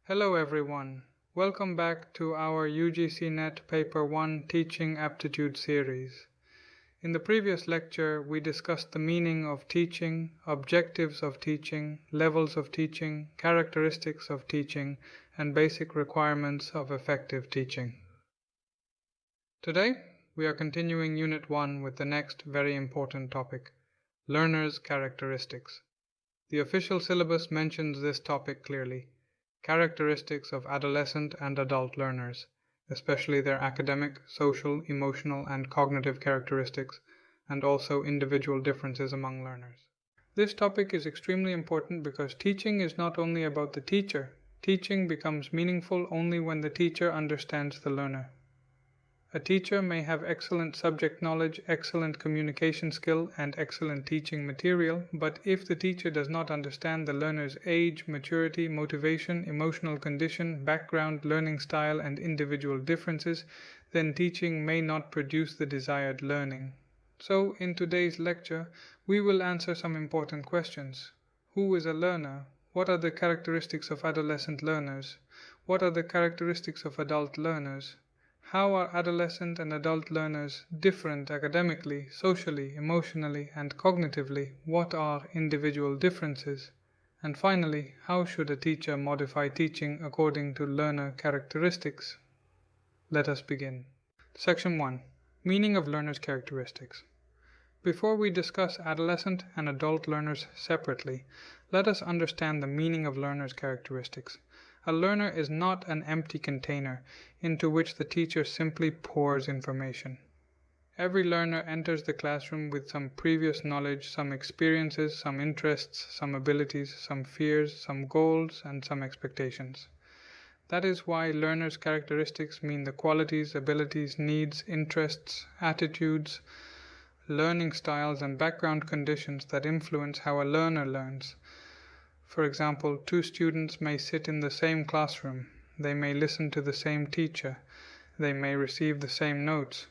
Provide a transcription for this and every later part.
Hello everyone, welcome back to our UGC NET Paper-I Teaching Aptitude series. In the previous lecture, we discussed the meaning of teaching, objectives of teaching, levels of teaching, characteristics of teaching, and basic requirements of effective teaching. Today, we are continuing Unit 1 with the next very important topic, learners' characteristics. The official syllabus mentions this topic clearly. Characteristics of adolescent and adult learners, especially their academic, social, emotional, and cognitive characteristics, and also individual differences among learners. This topic is extremely important because teaching is not only about the teacher. Teaching becomes meaningful only when the teacher understands the learner. A teacher may have excellent subject knowledge, excellent communication skill, and excellent teaching material, but if the teacher does not understand the learner's age, maturity, motivation, emotional condition, background, learning style, and individual differences, then teaching may not produce the desired learning. So, in today's lecture, we will answer some important questions. Who is a learner? What are the characteristics of adolescent learners? What are the characteristics of adult learners? How are adolescent and adult learners different academically, socially, emotionally, and cognitively? What are individual differences? And finally, how should a teacher modify teaching according to learner characteristics? Let us begin. Section 1. Meaning of learners' characteristics. Before we discuss adolescent and adult learners separately, let us understand the meaning of learners' characteristics. A learner is not an empty container into which the teacher simply pours information. Every learner enters the classroom with some previous knowledge, some experiences, some interests, some abilities, some fears, some goals, and some expectations. That is why learners' characteristics mean the qualities, abilities, needs, interests, attitudes, learning styles, and background conditions that influence how a learner learns. For example, two students may sit in the same classroom, they may listen to the same teacher, they may receive the same notes,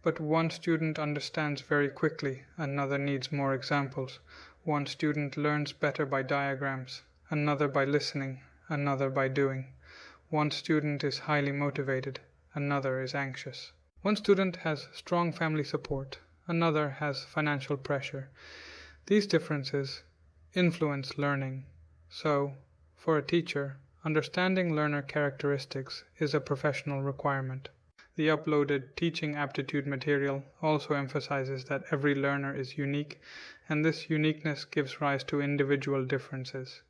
but one student understands very quickly, another needs more examples. One student learns better by diagrams, another by listening, another by doing. One student is highly motivated, another is anxious. One student has strong family support, another has financial pressure. These differences influence learning. So, for a teacher, understanding learner characteristics is a professional requirement. The uploaded teaching aptitude material also emphasizes that every learner is unique, and this uniqueness gives rise to individual differences.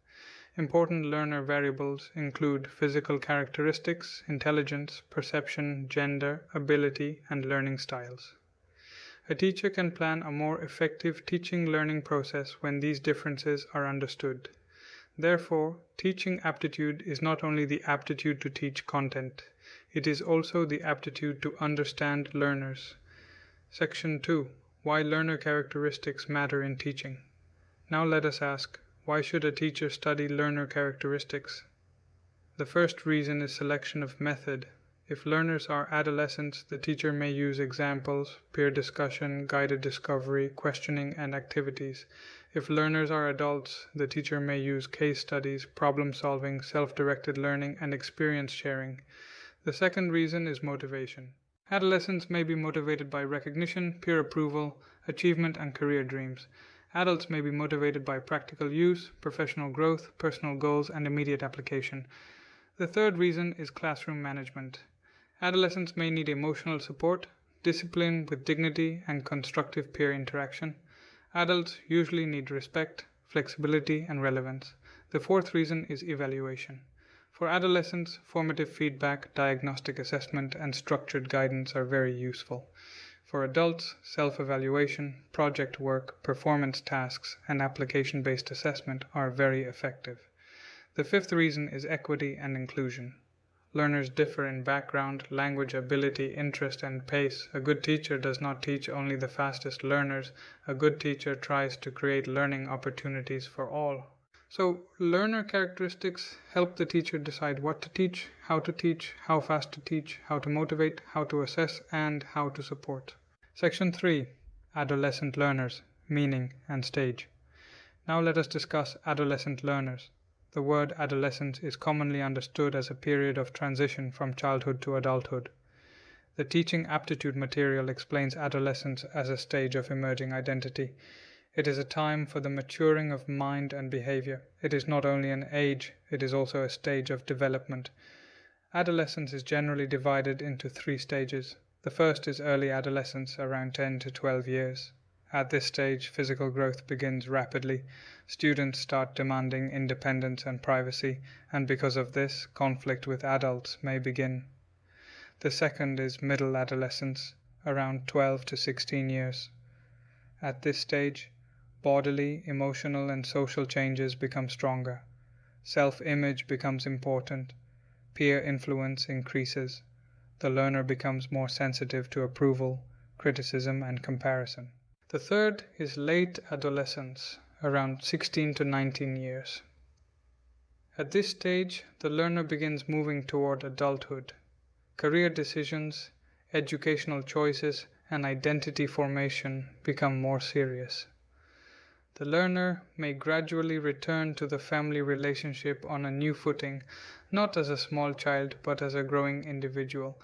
Important learner variables include physical characteristics, intelligence, perception, gender, ability, and learning styles. A teacher can plan a more effective teaching-learning process when these differences are understood. Therefore, teaching aptitude is not only the aptitude to teach content, it is also the aptitude to understand learners. Section 2. Why learner characteristics matter in teaching. Now let us ask, why should a teacher study learner characteristics? The first reason is selection of method. If learners are adolescents, the teacher may use examples, peer discussion, guided discovery, questioning, and activities. If learners are adults, the teacher may use case studies, problem solving, self-directed learning, and experience sharing. The second reason is motivation. Adolescents may be motivated by recognition, peer approval, achievement, and career dreams. Adults may be motivated by practical use, professional growth, personal goals, and immediate application. The third reason is classroom management. Adolescents may need emotional support, discipline with dignity, and constructive peer interaction. Adults usually need respect, flexibility, and relevance. The fourth reason is evaluation. For adolescents, formative feedback, diagnostic assessment, and structured guidance are very useful. For adults, self-evaluation, project work, performance tasks, and application-based assessment are very effective. The fifth reason is equity and inclusion. Learners differ in background, language ability, interest, and pace. A good teacher does not teach only the fastest learners. A good teacher tries to create learning opportunities for all. So, learner characteristics help the teacher decide what to teach, how fast to teach, how to motivate, how to assess, and how to support. Section 3. Adolescent learners, meaning and stage. Now let us discuss adolescent learners. The word adolescence is commonly understood as a period of transition from childhood to adulthood. The teaching aptitude material explains adolescence as a stage of emerging identity. It is a time for the maturing of mind and behavior. It is not only an age, it is also a stage of development. Adolescence is generally divided into 3 stages. The first is early adolescence, around 10 to 12 years. At this stage, physical growth begins rapidly. Students start demanding independence and privacy, and because of this, conflict with adults may begin. The second is middle adolescence, around 12 to 16 years. At this stage, bodily, emotional, and social changes become stronger. Self-image becomes important. Peer influence increases. The learner becomes more sensitive to approval, criticism, and comparison. The third is late adolescence, around 16 to 19 years. At this stage, the learner begins moving toward adulthood. Career decisions, educational choices, and identity formation become more serious. The learner may gradually return to the family relationship on a new footing, not as a small child, but as a growing individual.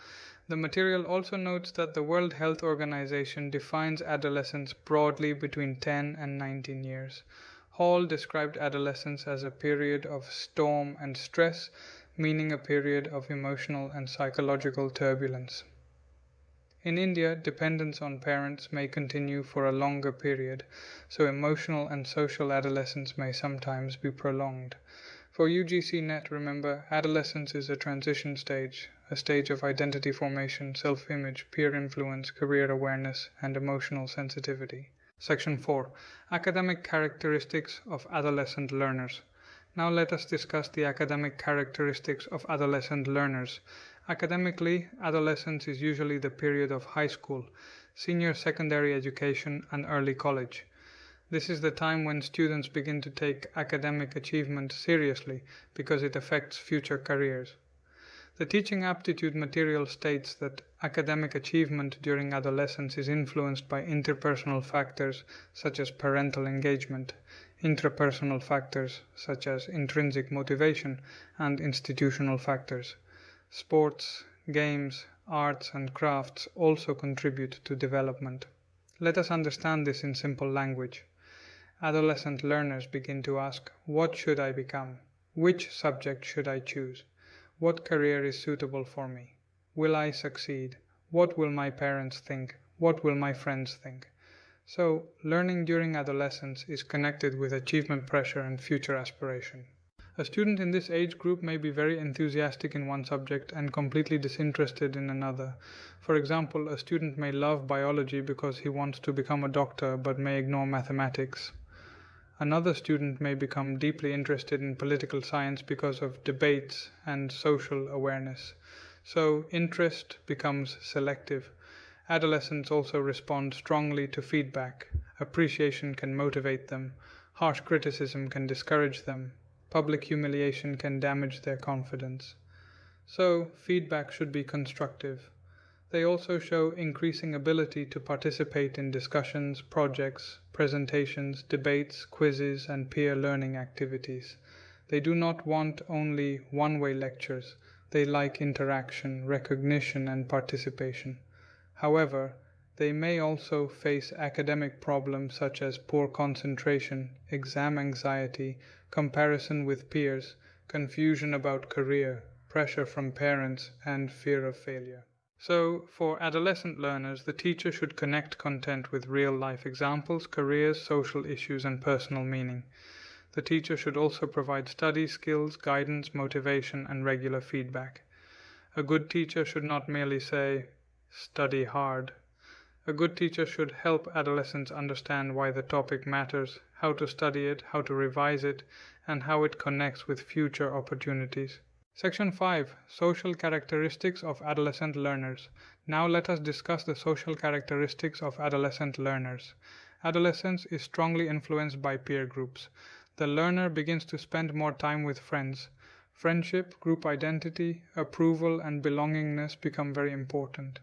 The material also notes that the World Health Organization defines adolescence broadly between 10 and 19 years. Hall described adolescence as a period of storm and stress, meaning a period of emotional and psychological turbulence. In India, dependence on parents may continue for a longer period, so emotional and social adolescence may sometimes be prolonged. For UGC NET, remember, adolescence is a transition stage, a stage of identity formation, self-image, peer influence, career awareness, and emotional sensitivity. Section 4. Academic characteristics of adolescent learners. Now let us discuss the academic characteristics of adolescent learners. Academically, adolescence is usually the period of high school, senior secondary education, and early college. This is the time when students begin to take academic achievement seriously because it affects future careers. The teaching aptitude material states that academic achievement during adolescence is influenced by interpersonal factors such as parental engagement, intrapersonal factors such as intrinsic motivation, and institutional factors. Sports, games, arts, and crafts also contribute to development. Let us understand this in simple language. Adolescent learners begin to ask, what should I become? Which subject should I choose? What career is suitable for me? Will I succeed? What will my parents think? What will my friends think? So, learning during adolescence is connected with achievement pressure and future aspiration. A student in this age group may be very enthusiastic in one subject and completely disinterested in another. For example, a student may love biology because he wants to become a doctor but may ignore mathematics. Another student may become deeply interested in political science because of debates and social awareness. So, interest becomes selective. Adolescents also respond strongly to feedback. Appreciation can motivate them. Harsh criticism can discourage them. Public humiliation can damage their confidence. So, feedback should be constructive. They also show increasing ability to participate in discussions, projects, presentations, debates, quizzes, and peer learning activities. They do not want only one-way lectures. They like interaction, recognition, and participation. However, they may also face academic problems such as poor concentration, exam anxiety, comparison with peers, confusion about career, pressure from parents, and fear of failure. So, for adolescent learners, the teacher should connect content with real-life examples, careers, social issues, and personal meaning. The teacher should also provide study skills, guidance, motivation, and regular feedback. A good teacher should not merely say, "Study hard." A good teacher should help adolescents understand why the topic matters, how to study it, how to revise it, and how it connects with future opportunities. Section 5. Social characteristics of adolescent learners. Now let us discuss the social characteristics of adolescent learners. Adolescence is strongly influenced by peer groups. The learner begins to spend more time with friends. Friendship, group identity, approval, and belongingness become very important.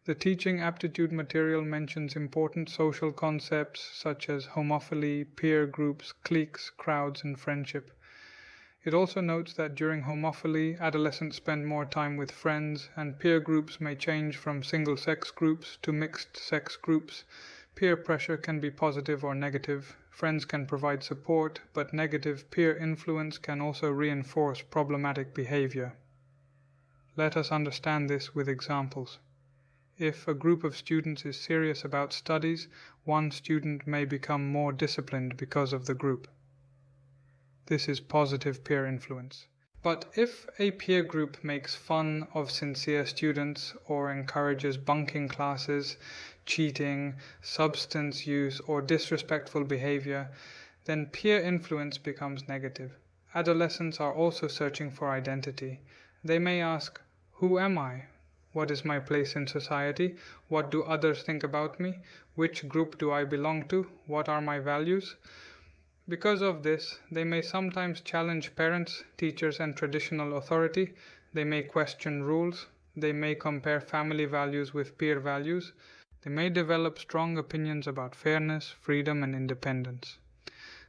The teaching aptitude material mentions important social concepts such as homophily, peer groups, cliques, crowds, and friendship. It also notes that during homophily, adolescents spend more time with friends, and peer groups may change from single-sex groups to mixed-sex groups. Peer pressure can be positive or negative. Friends can provide support, but negative peer influence can also reinforce problematic behavior. Let us understand this with examples. If a group of students is serious about studies, one student may become more disciplined because of the group. This is positive peer influence. But if a peer group makes fun of sincere students or encourages bunking classes, cheating, substance use, or disrespectful behavior, then peer influence becomes negative. Adolescents are also searching for identity. They may ask, "Who am I? What is my place in society? What do others think about me? Which group do I belong to? What are my values?" Because of this, they may sometimes challenge parents, teachers, and traditional authority. They may question rules. They may compare family values with peer values. They may develop strong opinions about fairness, freedom, and independence.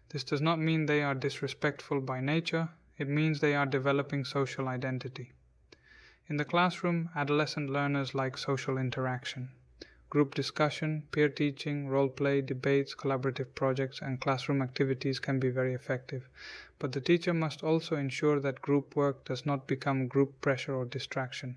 This does not mean they are disrespectful by nature. It means they are developing social identity. In the classroom, adolescent learners like social interaction. Group discussion, peer teaching, role play, debates, collaborative projects, and classroom activities can be very effective. But the teacher must also ensure that group work does not become group pressure or distraction.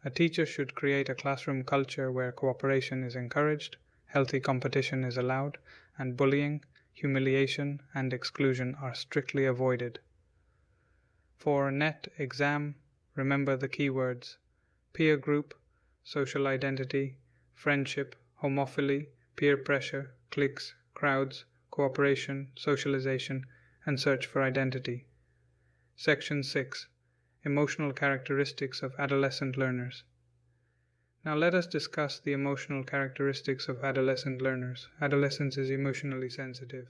A teacher should create a classroom culture where cooperation is encouraged, healthy competition is allowed, and bullying, humiliation, and exclusion are strictly avoided. For NET exam, remember the keywords: peer group, social identity, friendship, homophily, peer pressure, cliques, crowds, cooperation, socialization, and search for identity. Section 6. Emotional characteristics of adolescent learners. Now let us discuss the emotional characteristics of adolescent learners. Adolescence is emotionally sensitive.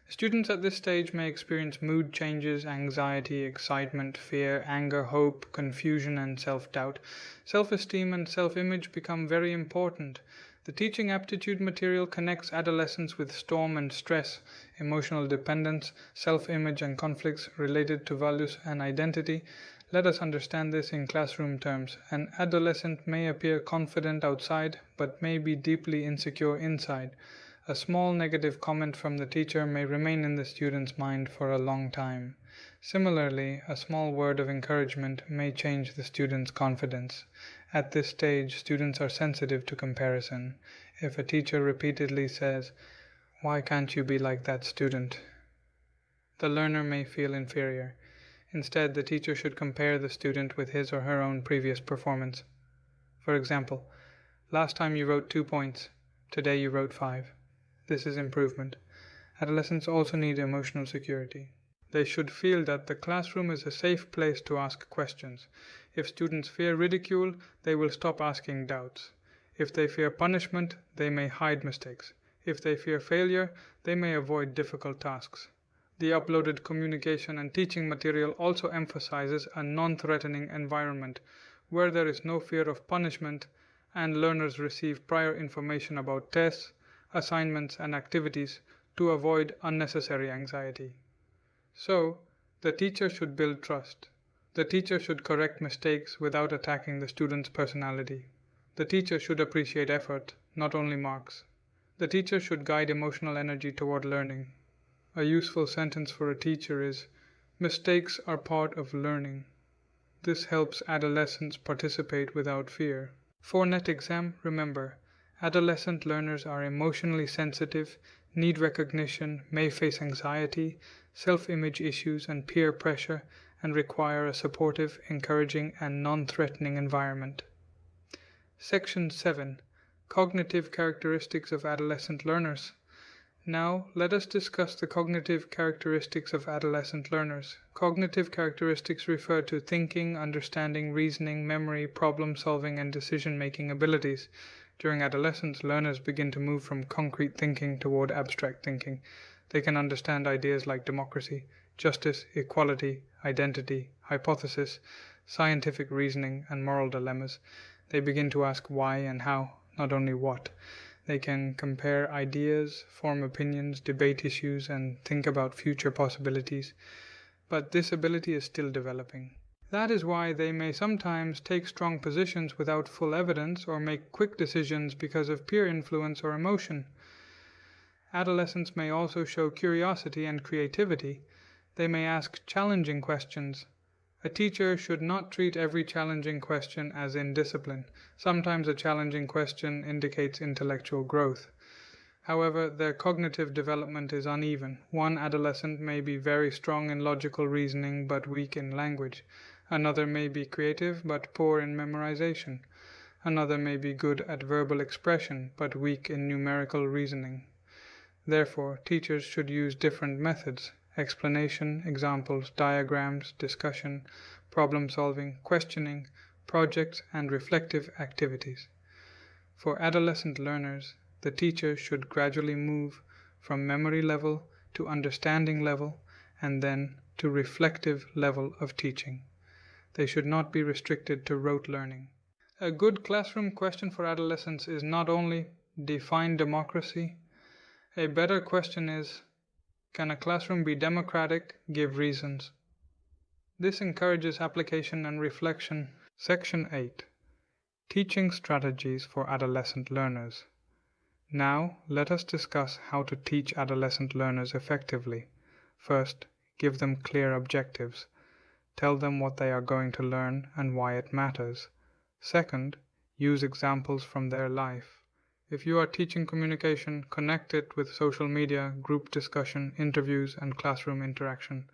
Students at this stage may experience mood changes, anxiety, excitement, fear, anger, hope, confusion, and self-doubt. Self-esteem and self-image become very important. The teaching aptitude material connects adolescence with storm and stress, emotional dependence, self-image, and conflicts related to values and identity. Let us understand this in classroom terms. An adolescent may appear confident outside, but may be deeply insecure inside. A small negative comment from the teacher may remain in the student's mind for a long time. Similarly, a small word of encouragement may change the student's confidence. At this stage, students are sensitive to comparison. If a teacher repeatedly says, "Why can't you be like that student?" the learner may feel inferior. Instead, the teacher should compare the student with his or her own previous performance. For example, "Last time you wrote 2 points. Today you wrote 5. This is improvement." Adolescents also need emotional security. They should feel that the classroom is a safe place to ask questions. If students fear ridicule, they will stop asking doubts. If they fear punishment, they may hide mistakes. If they fear failure, they may avoid difficult tasks. The uploaded communication and teaching material also emphasizes a non-threatening environment where there is no fear of punishment and learners receive prior information about tests, assignments, and activities to avoid unnecessary anxiety. So, the teacher should build trust. The teacher should correct mistakes without attacking the student's personality. The teacher should appreciate effort, not only marks. The teacher should guide emotional energy toward learning. A useful sentence for a teacher is, "Mistakes are part of learning." This helps adolescents participate without fear. For NET exam, remember, adolescent learners are emotionally sensitive, need recognition, may face anxiety, self-image issues, and peer pressure, and require a supportive, encouraging, and non-threatening environment. Section 7. Cognitive characteristics of adolescent learners. Now, let us discuss the cognitive characteristics of adolescent learners. Cognitive characteristics refer to thinking, understanding, reasoning, memory, problem-solving, and decision-making abilities. During adolescence, learners begin to move from concrete thinking toward abstract thinking. They can understand ideas like democracy, justice, equality, identity, hypothesis, scientific reasoning, and moral dilemmas. They begin to ask why and how, not only what. They can compare ideas, form opinions, debate issues, and think about future possibilities. but this ability is still developing. That is why they may sometimes take strong positions without full evidence or make quick decisions because of peer influence or emotion. Adolescents may also show curiosity and creativity. They may ask challenging questions. A teacher should not treat every challenging question as indiscipline. Sometimes a challenging question indicates intellectual growth. However, their cognitive development is uneven. One adolescent may be very strong in logical reasoning but weak in language. Another may be creative but poor in memorization. Another may be good at verbal expression but weak in numerical reasoning. Therefore, teachers should use different methods: explanation, examples, diagrams, discussion, problem solving, questioning, projects, and reflective activities. For adolescent learners, the teacher should gradually move from memory level to understanding level and then to reflective level of teaching. They should not be restricted to rote learning. A good classroom question for adolescents is not only define democracy. A better question is, can a classroom be democratic? Give reasons. This encourages application and reflection. Section 8. Teaching strategies for adolescent learners. Now, let us discuss how to teach adolescent learners effectively. First, give them clear objectives. Tell them what they are going to learn and why it matters. Second, use examples from their life. If you are teaching communication, connect it with social media, group discussion, interviews, and classroom interaction.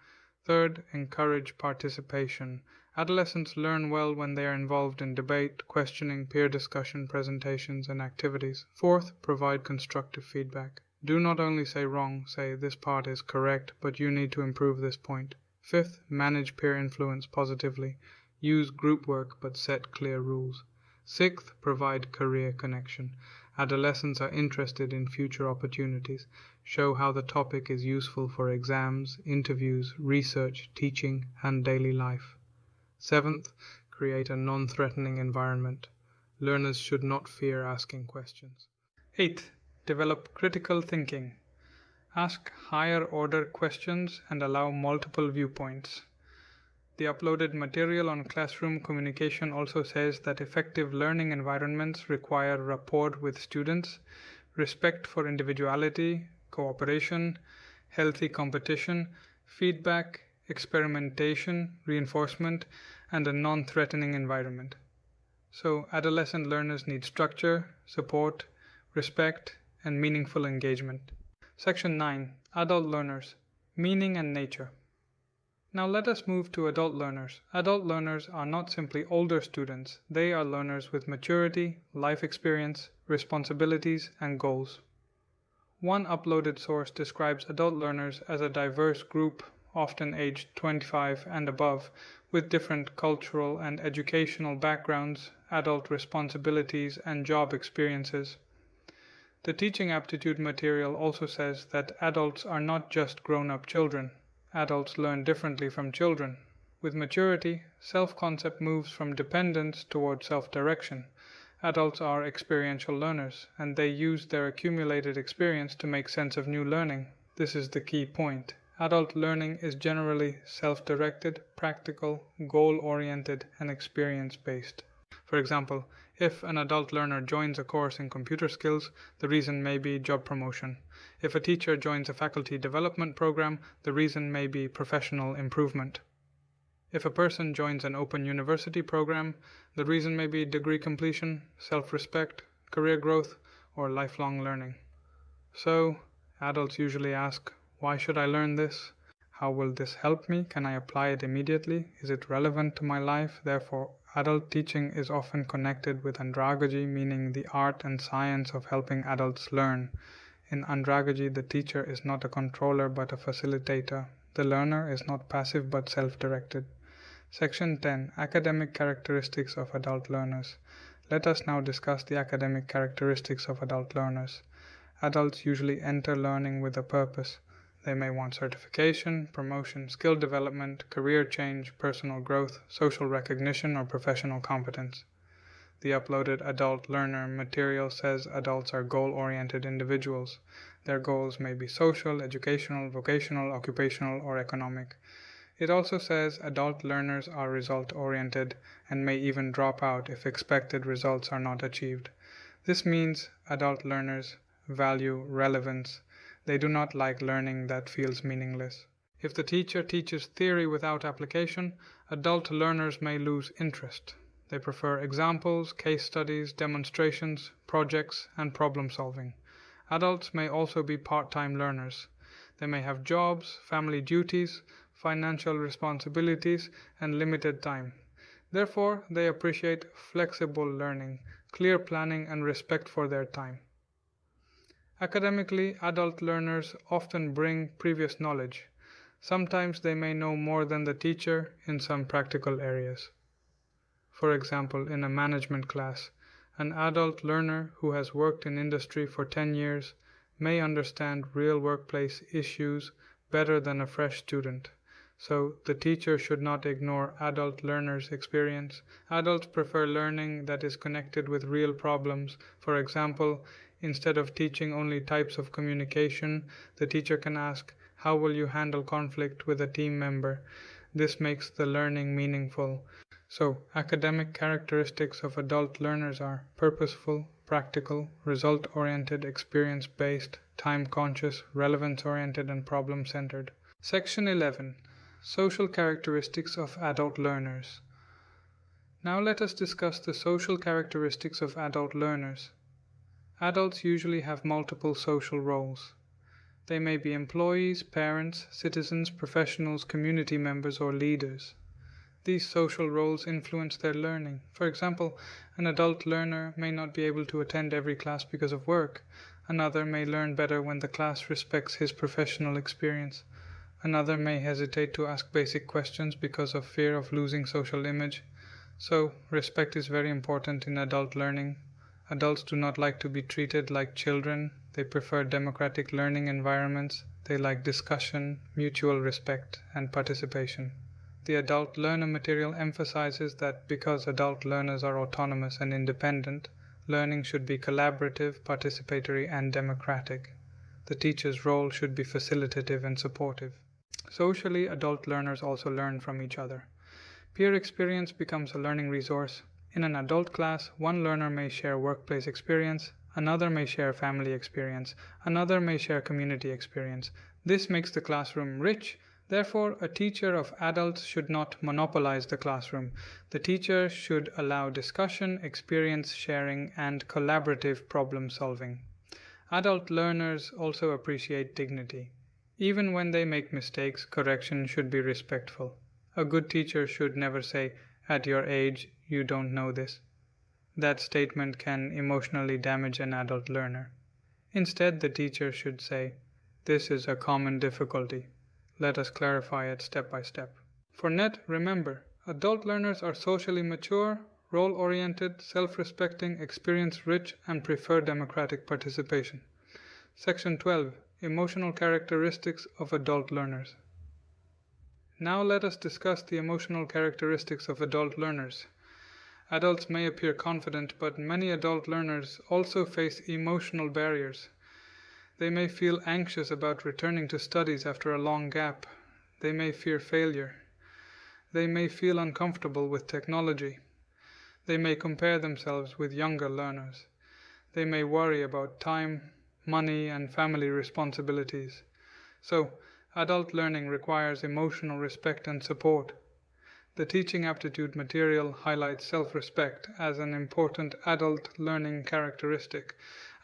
Third, encourage participation. Adolescents learn well when they are involved in debate, questioning, peer discussion, presentations, and activities. Fourth, provide constructive feedback. Do not only say wrong, say this part is correct, but you need to improve this point. Fifth, manage peer influence positively. Use group work, but set clear rules. Sixth, provide career connection. Adolescents are interested in future opportunities. Show how the topic is useful for exams, interviews, research, teaching, and daily life. Seventh, create a non-threatening environment. Learners should not fear asking questions. Eighth, develop critical thinking. Ask higher-order questions and allow multiple viewpoints. The uploaded material on classroom communication also says that effective learning environments require rapport with students, respect for individuality, cooperation, healthy competition, feedback, experimentation, reinforcement, and a non-threatening environment. So, adolescent learners need structure, support, respect, and meaningful engagement. Section 9. Adult learners. Meaning and nature. Now let us move to adult learners. Adult learners are not simply older students. They are learners with maturity, life experience, responsibilities, and goals. One uploaded source describes adult learners as a diverse group, often aged 25 and above, with different cultural and educational backgrounds, adult responsibilities, and job experiences. The teaching aptitude material also says that adults are not just grown-up children. Adults learn differently from children. With maturity, self-concept moves from dependence toward self-direction. Adults are experiential learners, and they use their accumulated experience to make sense of new learning. This is the key point. Adult learning is generally self-directed, practical, goal-oriented, and experience-based. For example, if an adult learner joins a course in computer skills, the reason may be job promotion. If a teacher joins a faculty development program, the reason may be professional improvement. If a person joins an open university program, the reason may be degree completion, self-respect, career growth, or lifelong learning. So, adults usually ask, why should I learn this? How will this help me? Can I apply it immediately? Is it relevant to my life? Therefore, adult teaching is often connected with andragogy, meaning the art and science of helping adults learn. In andragogy, the teacher is not a controller but a facilitator. The learner is not passive but self-directed. Section 10. Academic characteristics of adult learners. Let us now discuss the academic characteristics of adult learners. Adults usually enter learning with a purpose. They may want certification, promotion, skill development, career change, personal growth, social recognition, or professional competence. The uploaded adult learner material says adults are goal-oriented individuals. Their goals may be social, educational, vocational, occupational, or economic. It also says adult learners are result-oriented and may even drop out if expected results are not achieved. This means adult learners value relevance. They do not like learning that feels meaningless. If the teacher teaches theory without application, adult learners may lose interest. They prefer examples, case studies, demonstrations, projects, and problem solving. Adults may also be part-time learners. They may have jobs, family duties, financial responsibilities, and limited time. Therefore, they appreciate flexible learning, clear planning, and respect for their time. Academically, adult learners often bring previous knowledge. Sometimes they may know more than the teacher in some practical areas. For example, in a management class, an adult learner who has worked in industry for 10 years may understand real workplace issues better than a fresh student. So the teacher should not ignore adult learners' experience. Adults prefer learning that is connected with real problems. For example, instead of teaching only types of communication, the teacher can ask, "How will you handle conflict with a team member?" This makes the learning meaningful. So, academic characteristics of adult learners are purposeful, practical, result-oriented, experience-based, time-conscious, relevance-oriented, and problem-centered. Section 11. Social characteristics of adult learners. Now let us discuss the social characteristics of adult learners. Adults usually have multiple social roles. They may be employees, parents, citizens, professionals, community members, or leaders. These social roles influence their learning. For example, an adult learner may not be able to attend every class because of work. Another may learn better when the class respects his professional experience. Another may hesitate to ask basic questions because of fear of losing social image. So, respect is very important in adult learning. Adults do not like to be treated like children. They prefer democratic learning environments. They like discussion, mutual respect, and participation. The adult learner material emphasizes that because adult learners are autonomous and independent, learning should be collaborative, participatory, and democratic. The teacher's role should be facilitative and supportive. Socially, adult learners also learn from each other. Peer experience becomes a learning resource. In an adult class, one learner may share workplace experience, another may share family experience, another may share community experience. This makes the classroom rich. Therefore, a teacher of adults should not monopolize the classroom. The teacher should allow discussion, experience sharing, and collaborative problem solving. Adult learners also appreciate dignity. Even when they make mistakes, correction should be respectful. A good teacher should never say, "At your age, you don't know this." That statement can emotionally damage an adult learner. Instead, the teacher should say, "This is a common difficulty. Let us clarify it step by step." For NET, remember, adult learners are socially mature, role-oriented, self-respecting, experience-rich, and prefer democratic participation. Section 12. Emotional characteristics of adult learners. Now let us discuss the emotional characteristics of adult learners. Adults may appear confident, but many adult learners also face emotional barriers. They may feel anxious about returning to studies after a long gap. They may fear failure. They may feel uncomfortable with technology. They may compare themselves with younger learners. They may worry about time, money, and family responsibilities. So, adult learning requires emotional respect and support. The teaching aptitude material highlights self-respect as an important adult learning characteristic.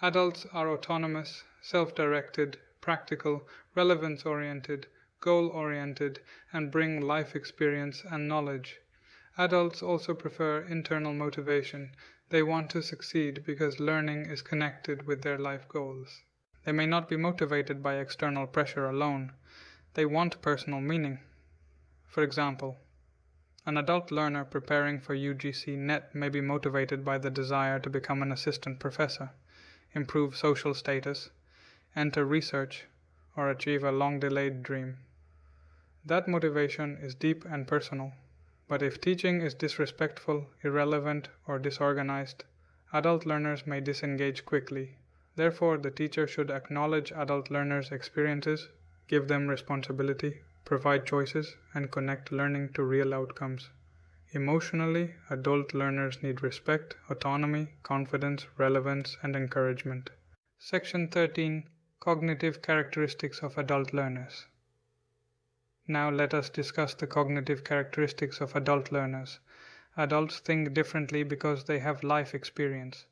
Adults are autonomous, self-directed, practical, relevance-oriented, goal-oriented, and bring life experience and knowledge. Adults also prefer internal motivation. They want to succeed because learning is connected with their life goals. They may not be motivated by external pressure alone. They want personal meaning. For example, an adult learner preparing for UGC NET may be motivated by the desire to become an assistant professor, improve social status, enter research, or achieve a long-delayed dream. That motivation is deep and personal. But if teaching is disrespectful, irrelevant, or disorganized, adult learners may disengage quickly. Therefore, the teacher should acknowledge adult learners' experiences, give them responsibility, provide choices, and connect learning to real outcomes. Emotionally, adult learners need respect, autonomy, confidence, relevance, and encouragement. Section 13. Cognitive characteristics of adult learners. Now let us discuss the cognitive characteristics of adult learners. Adults think differently because they have life experience.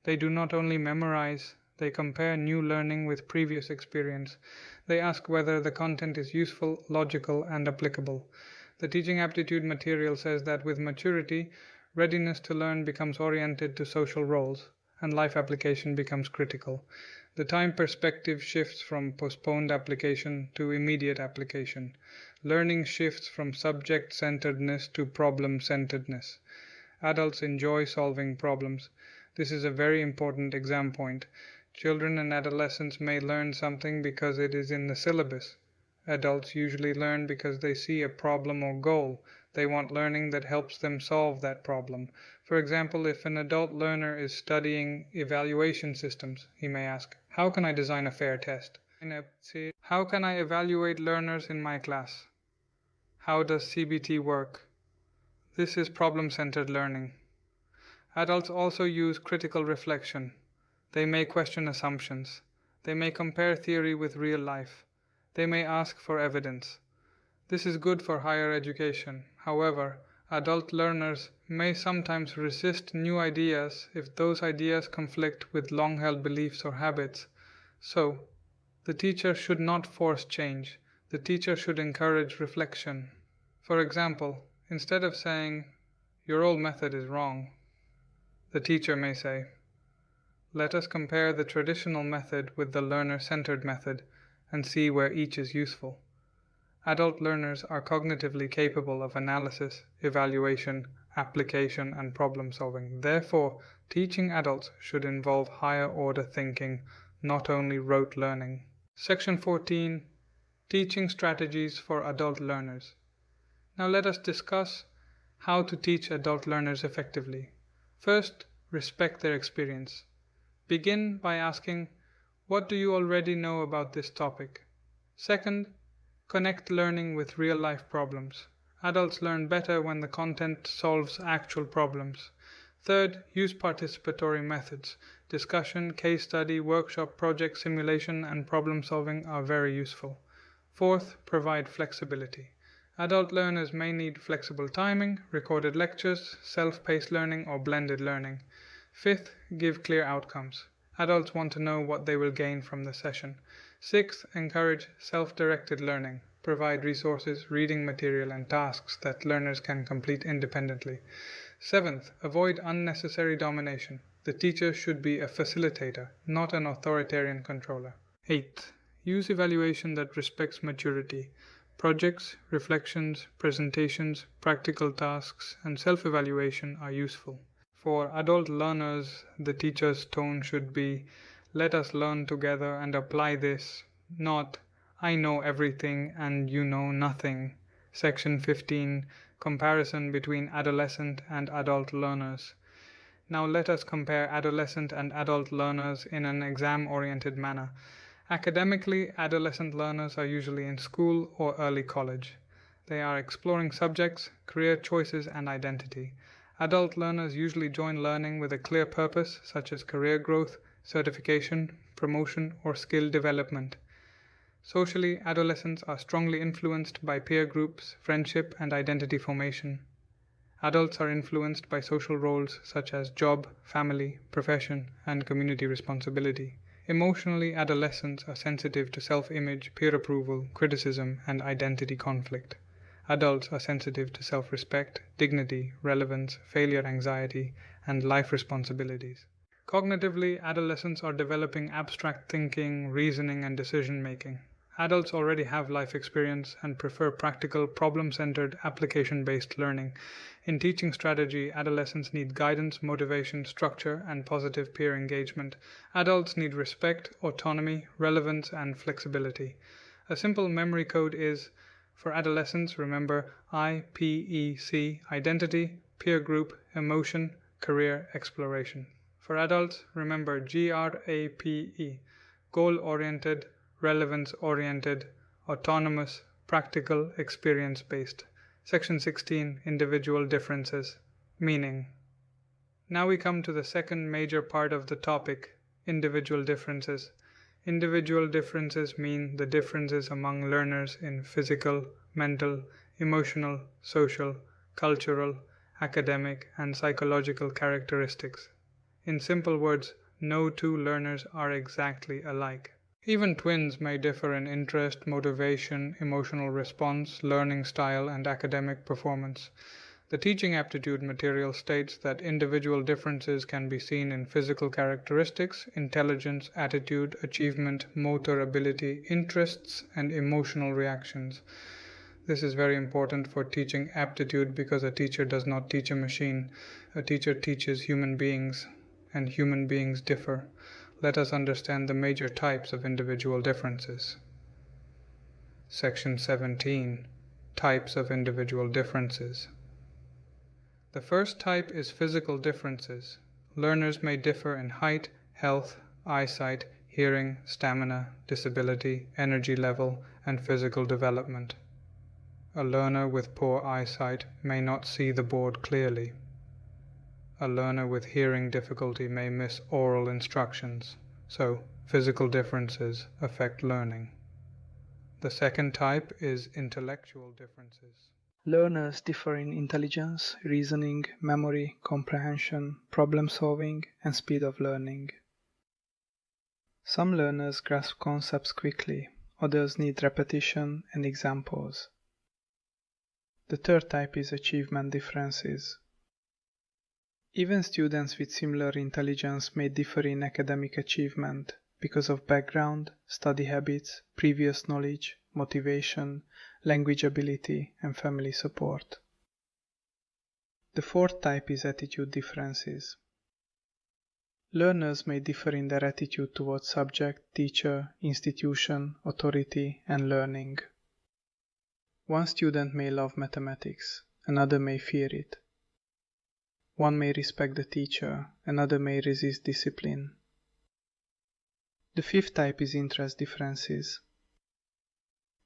They do not only memorize, they compare new learning with previous experience. They ask whether the content is useful, logical, and applicable. The teaching aptitude material says that with maturity, readiness to learn becomes oriented to social roles, and life application becomes critical. The time perspective shifts from postponed application to immediate application. Learning shifts from subject-centeredness to problem-centeredness. Adults enjoy solving problems. This is a very important exam point. Children and adolescents may learn something because it is in the syllabus. Adults usually learn because they see a problem or goal. They want learning that helps them solve that problem. For example, if an adult learner is studying evaluation systems, he may ask, "How can I design a fair test?" How can I evaluate learners in my class? How does CBT work? This is problem-centered learning. Adults also use critical reflection. They may question assumptions. They may compare theory with real life. They may ask for evidence. This is good for higher education. However, adult learners may sometimes resist new ideas if those ideas conflict with long-held beliefs or habits. So, the teacher should not force change. The teacher should encourage reflection. For example, instead of saying, "Your old method is wrong," the teacher may say, "Let us compare the traditional method with the learner-centered method and see where each is useful." Adult learners are cognitively capable of analysis, evaluation, application, and problem solving. Therefore, teaching adults should involve higher order thinking, not only rote learning. Section 14. Teaching strategies for adult learners. Now let us discuss how to teach adult learners effectively. First, respect their experience. Begin by asking, "What do you already know about this topic?" Second, connect learning with real-life problems. Adults learn better when the content solves actual problems. Third, use participatory methods. Discussion, case study, workshop, project, simulation, and problem solving are very useful. Fourth, provide flexibility. Adult learners may need flexible timing, recorded lectures, self-paced learning, or blended learning. Fifth, give clear outcomes. Adults want to know what they will gain from the session. Sixth, encourage self-directed learning. Provide resources, reading material, and tasks that learners can complete independently. Seventh, avoid unnecessary domination. The teacher should be a facilitator, not an authoritarian controller. Eighth, use evaluation that respects maturity. Projects, reflections, presentations, practical tasks, and self-evaluation are useful. For adult learners, the teacher's tone should be, "Let us learn together and apply this," not, "I know everything and you know nothing." Section 15. Comparison between adolescent and adult learners. Now let us compare adolescent and adult learners in an exam-oriented manner. Academically, adolescent learners are usually in school or early college. They are exploring subjects, career choices, and identity. Adult learners usually join learning with a clear purpose, such as career growth, certification, promotion, or skill development. Socially, adolescents are strongly influenced by peer groups, friendship, and identity formation. Adults are influenced by social roles such as job, family, profession, and community responsibility. Emotionally, adolescents are sensitive to self-image, peer approval, criticism, and identity conflict. Adults are sensitive to self-respect, dignity, relevance, failure anxiety, and life responsibilities. Cognitively, adolescents are developing abstract thinking, reasoning, and decision-making. Adults already have life experience and prefer practical, problem-centered, application-based learning. In teaching strategy, adolescents need guidance, motivation, structure, and positive peer engagement. Adults need respect, autonomy, relevance, and flexibility. A simple memory code is, for adolescents, remember IPEC, identity, peer group, emotion, career, exploration. For adults, remember GRAPE, goal-oriented, relevance-oriented, autonomous, practical, experience-based. Section 16, individual differences. Meaning. Now we come to the second major part of the topic, individual differences. Individual differences mean the differences among learners in physical, mental, emotional, social, cultural, academic, and psychological characteristics. In simple words, no two learners are exactly alike. Even twins may differ in interest, motivation, emotional response, learning style, and academic performance. The teaching aptitude material states that individual differences can be seen in physical characteristics, intelligence, attitude, achievement, motor ability, interests, and emotional reactions. This is very important for teaching aptitude because a teacher does not teach a machine. A teacher teaches human beings, and human beings differ. Let us understand the major types of individual differences. Section 17. Types of individual differences. The first type is physical differences. Learners may differ in height, health, eyesight, hearing, stamina, disability, energy level, and physical development. A learner with poor eyesight may not see the board clearly. A learner with hearing difficulty may miss oral instructions, so physical differences affect learning. The second type is intellectual differences. Learners differ in intelligence, reasoning, memory, comprehension, problem-solving, and speed of learning. Some learners grasp concepts quickly, others need repetition and examples. The third type is achievement differences. Even students with similar intelligence may differ in academic achievement because of background, study habits, previous knowledge, motivation, language ability, and family support. The fourth type is attitude differences. Learners may differ in their attitude towards subject, teacher, institution, authority, and learning. One student may love mathematics, another may fear it. One may respect the teacher, another may resist discipline. The fifth type is interest differences.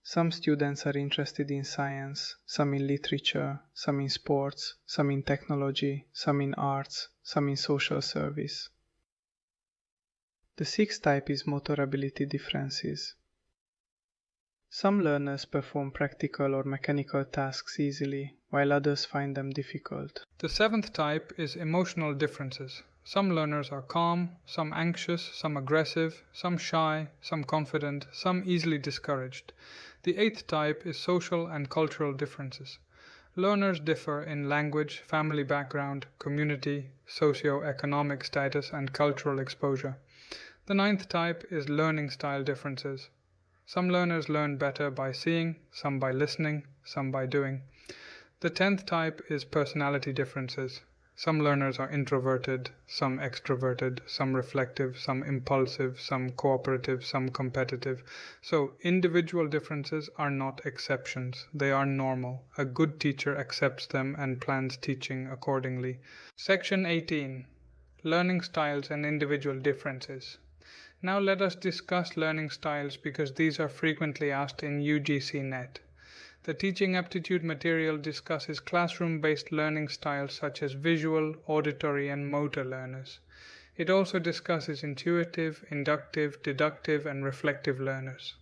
Some students are interested in science, some in literature, some in sports, some in technology, some in arts, some in social service. The sixth type is motor ability differences. Some learners perform practical or mechanical tasks easily, while others find them difficult. The seventh type is emotional differences. Some learners are calm, some anxious, some aggressive, some shy, some confident, some easily discouraged. The eighth type is social and cultural differences. Learners differ in language, family background, community, socio-economic status, and cultural exposure. The ninth type is learning style differences. Some learners learn better by seeing, some by listening, some by doing. The 10th type is personality differences. Some learners are introverted, some extroverted, some reflective, some impulsive, some cooperative, some competitive. So individual differences are not exceptions. They are normal. A good teacher accepts them and plans teaching accordingly. Section 18. Learning styles and individual differences. Now let us discuss learning styles because these are frequently asked in UGC NET. The teaching aptitude material discusses classroom-based learning styles such as visual, auditory, and motor learners. It also discusses intuitive, inductive, deductive, and reflective learners.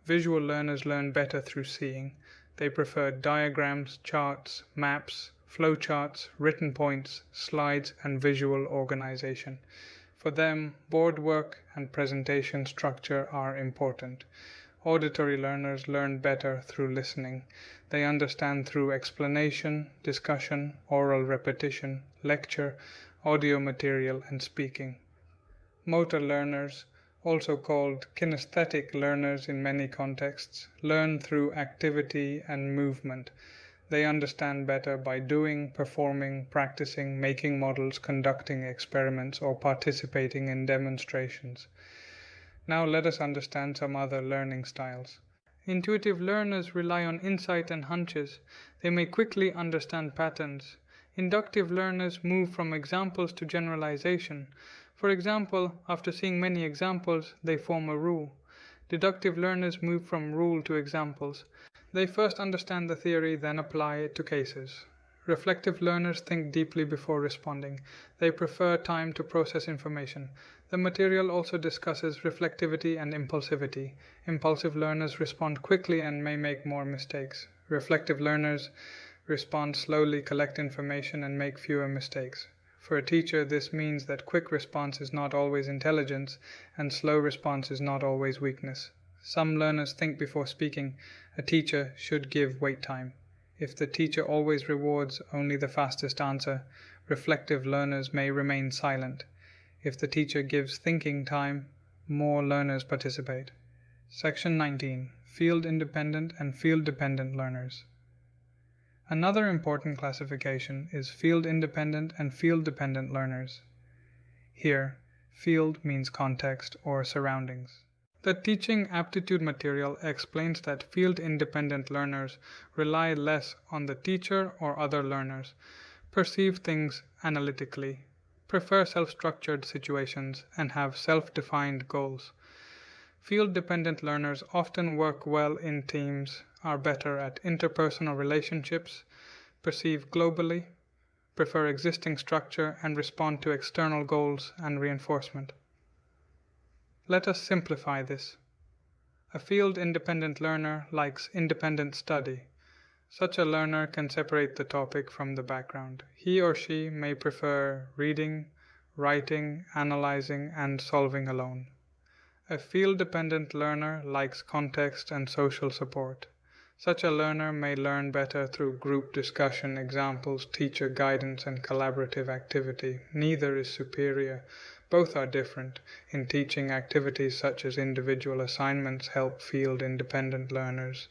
Visual learners learn better through seeing. They prefer diagrams, charts, maps, flowcharts, written points, slides, and visual organization. For them, board work and presentation structure are important. Auditory learners learn better through listening. They understand through explanation, discussion, oral repetition, lecture, audio material, and speaking. Motor learners, also called kinesthetic learners in many contexts, learn through activity and movement. They understand better by doing, performing, practicing, making models, conducting experiments, or participating in demonstrations. Now let us understand some other learning styles. Intuitive learners rely on insight and hunches. They may quickly understand patterns. Inductive learners move from examples to generalization. For example, after seeing many examples, they form a rule. Deductive learners move from rule to examples. They first understand the theory, then apply it to cases. Reflective learners think deeply before responding. They prefer time to process information. The material also discusses reflectivity and impulsivity. Impulsive learners respond quickly and may make more mistakes. Reflective learners respond slowly, collect information, and make fewer mistakes. For a teacher, this means that quick response is not always intelligence, and slow response is not always weakness. Some learners think before speaking. A teacher should give wait time. If the teacher always rewards only the fastest answer, reflective learners may remain silent. If the teacher gives thinking time, more learners participate. Section 19. Field independent and field dependent learners. Another important classification is field independent and field dependent learners. Here, field means context or surroundings. The teaching aptitude material explains that field independent learners rely less on the teacher or other learners, perceive things analytically, prefer self-structured situations, and have self-defined goals. Field-dependent learners often work well in teams, are better at interpersonal relationships, perceive globally, prefer existing structure, and respond to external goals and reinforcement. Let us simplify this. A field-independent learner likes independent study. Such a learner can separate the topic from the background. He or she may prefer reading, writing, analyzing, and solving alone. A field-dependent learner likes context and social support. Such a learner may learn better through group discussion, examples, teacher guidance, and collaborative activity. Neither is superior. Both are different. In teaching, activities such as individual assignments help field-independent learners.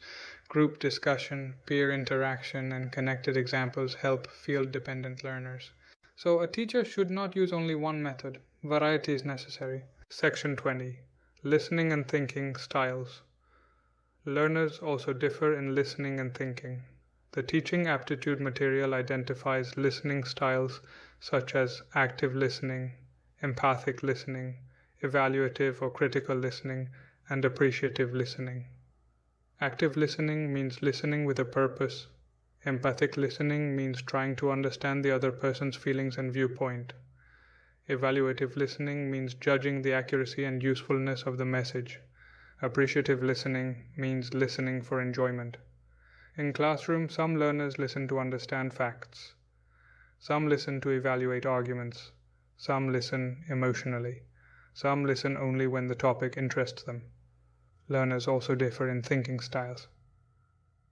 Group discussion, peer interaction, and connected examples help field-dependent learners. So a teacher should not use only one method. Variety is necessary. Section 20. Listening and thinking styles. Learners also differ in listening and thinking. The teaching aptitude material identifies listening styles such as active listening, empathic listening, evaluative or critical listening, and appreciative listening. Active listening means listening with a purpose. Empathic listening means trying to understand the other person's feelings and viewpoint. Evaluative listening means judging the accuracy and usefulness of the message. Appreciative listening means listening for enjoyment. In classroom, some learners listen to understand facts. Some listen to evaluate arguments. Some listen emotionally. Some listen only when the topic interests them. Learners also differ in thinking styles.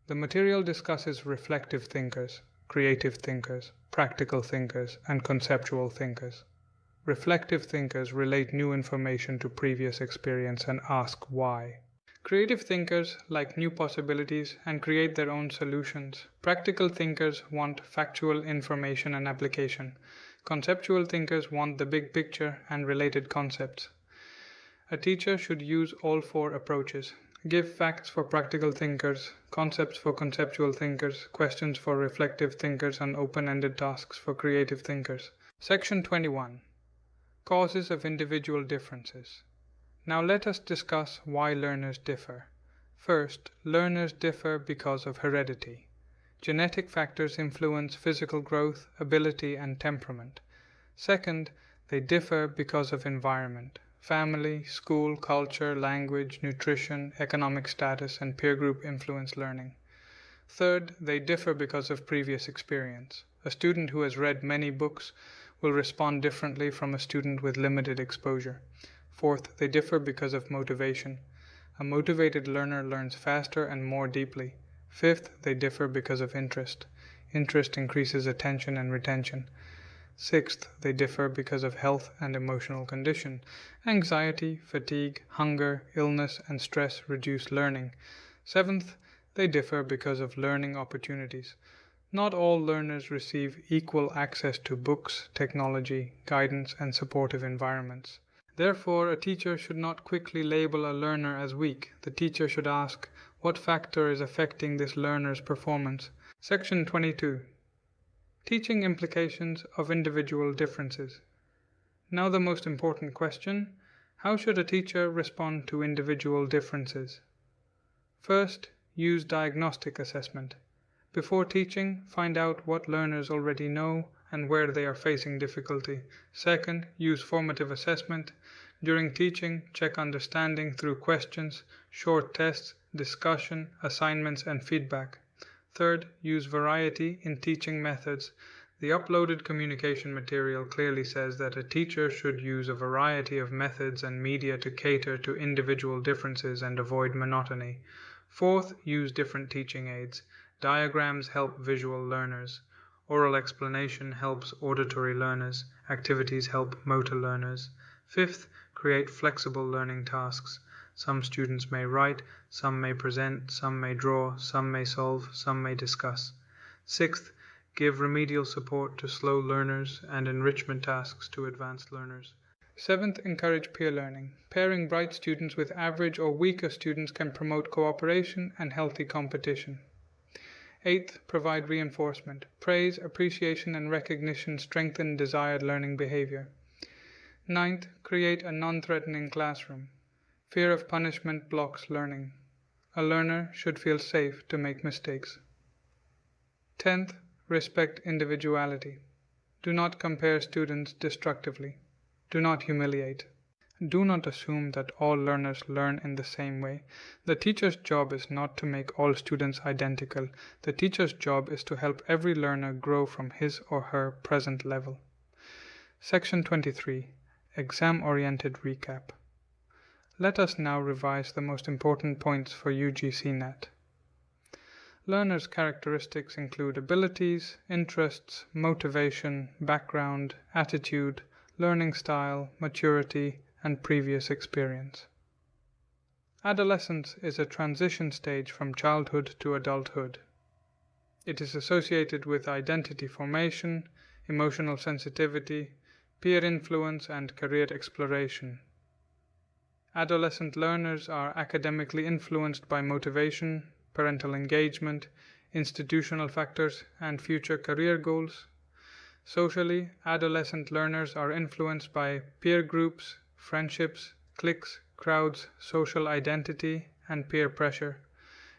The material discusses reflective thinkers, creative thinkers, practical thinkers, and conceptual thinkers. Reflective thinkers relate new information to previous experience and ask why. Creative thinkers like new possibilities and create their own solutions. Practical thinkers want factual information and application. Conceptual thinkers want the big picture and related concepts. A teacher should use all four approaches. Give facts for practical thinkers, concepts for conceptual thinkers, questions for reflective thinkers, and open-ended tasks for creative thinkers. Section 21. Causes of individual differences. Now let us discuss why learners differ. First, learners differ because of heredity. Genetic factors influence physical growth, ability, and temperament. Second, they differ because of environment. Family, school, culture, language, nutrition, economic status, and peer group influence learning. Third, they differ because of previous experience. A student who has read many books will respond differently from a student with limited exposure. Fourth, they differ because of motivation. A motivated learner learns faster and more deeply. Fifth, they differ because of interest. Interest increases attention and retention. Sixth, they differ because of health and emotional condition. Anxiety, fatigue, hunger, illness, and stress reduce learning. Seventh, they differ because of learning opportunities. Not all learners receive equal access to books, technology, guidance, and supportive environments. Therefore, a teacher should not quickly label a learner as weak. The teacher should ask, what factor is affecting this learner's performance? Section 22. Teaching implications of individual differences. Now the most important question, how should a teacher respond to individual differences? First, use diagnostic assessment. Before teaching, find out what learners already know and where they are facing difficulty. Second, use formative assessment. During teaching, check understanding through questions, short tests, discussion, assignments, and feedback. Third, use variety in teaching methods. The uploaded communication material clearly says that a teacher should use a variety of methods and media to cater to individual differences and avoid monotony. Fourth, use different teaching aids. Diagrams help visual learners. Oral explanation helps auditory learners. Activities help motor learners. Fifth, create flexible learning tasks. Some students may write, some may present, some may draw, some may solve, some may discuss. Sixth, give remedial support to slow learners and enrichment tasks to advanced learners. Seventh, encourage peer learning. Pairing bright students with average or weaker students can promote cooperation and healthy competition. Eighth, provide reinforcement. Praise, appreciation, and recognition strengthen desired learning behavior. Ninth, create a non-threatening classroom. Fear of punishment blocks learning. A learner should feel safe to make mistakes. 10th, respect individuality. Do not compare students destructively. Do not humiliate. Do not assume that all learners learn in the same way. The teacher's job is not to make all students identical. The teacher's job is to help every learner grow from his or her present level. Section 23. Exam-oriented recap. Let us now revise the most important points for UGC NET. Learners' characteristics include abilities, interests, motivation, background, attitude, learning style, maturity, and previous experience. Adolescence is a transition stage from childhood to adulthood. It is associated with identity formation, emotional sensitivity, peer influence, and career exploration. Adolescent learners are academically influenced by motivation, parental engagement, institutional factors, and future career goals. Socially, adolescent learners are influenced by peer groups, friendships, cliques, crowds, social identity, and peer pressure.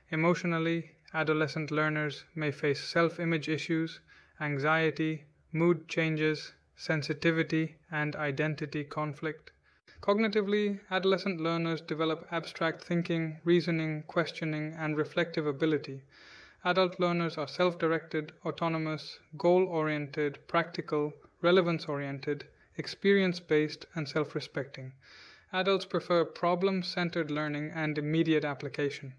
Emotionally, adolescent learners may face self-image issues, anxiety, mood changes, sensitivity, and identity conflict. Cognitively, adolescent learners develop abstract thinking, reasoning, questioning, and reflective ability. Adult learners are self-directed, autonomous, goal-oriented, practical, relevance-oriented, experience-based, and self-respecting. Adults prefer problem-centered learning and immediate application.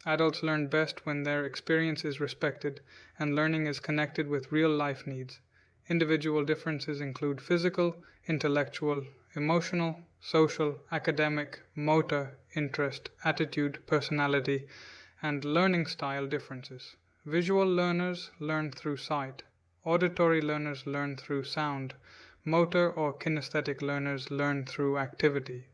Adults learn best when their experience is respected and learning is connected with real-life needs. Individual differences include physical, intellectual, emotional, social, academic, motor, interest, attitude, personality, and learning style differences. Visual learners learn through sight. Auditory learners learn through sound. Motor or kinesthetic learners learn through activity.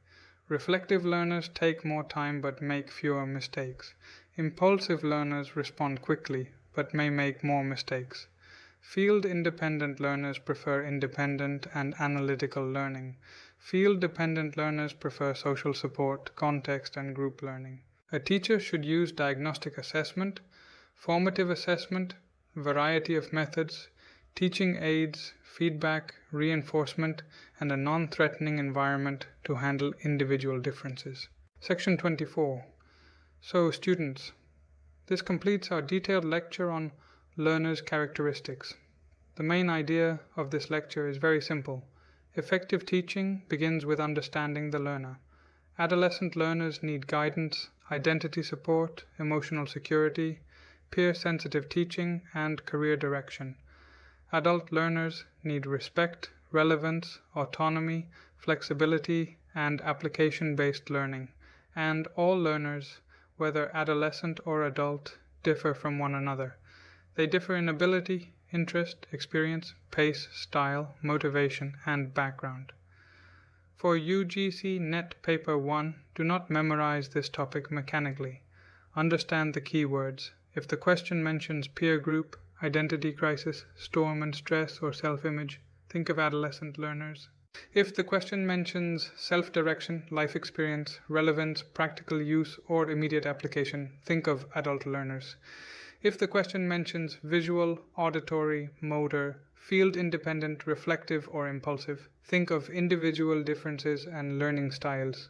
Reflective learners take more time but make fewer mistakes. Impulsive learners respond quickly but may make more mistakes. Field-independent learners prefer independent and analytical learning. Field-dependent learners prefer social support, context, and group learning. A teacher should use diagnostic assessment, formative assessment, variety of methods, teaching aids, feedback, reinforcement, and a non-threatening environment to handle individual differences. Section 24. So, students, this completes our detailed lecture on learners' characteristics. The main idea of this lecture is very simple. Effective teaching begins with understanding the learner. Adolescent learners need guidance, identity support, emotional security, peer-sensitive teaching, and career direction. Adult learners need respect, relevance, autonomy, flexibility, and application-based learning. And all learners, whether adolescent or adult, differ from one another. They differ in ability, interest, experience, pace, style, motivation, and background. For UGC NET Paper-I, do not memorize this topic mechanically. Understand the keywords. If the question mentions peer group, identity crisis, storm and stress, or self-image, think of adolescent learners. If the question mentions self-direction, life experience, relevance, practical use, or immediate application, think of adult learners. If the question mentions visual, auditory, motor, field-independent, reflective, or impulsive, think of individual differences and learning styles.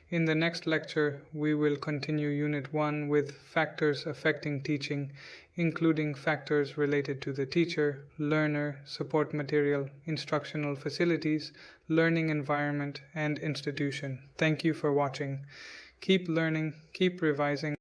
In the next lecture, we will continue Unit 1 with factors affecting teaching, including factors related to the teacher, learner, support material, instructional facilities, learning environment, and institution. Thank you for watching. Keep learning, keep revising.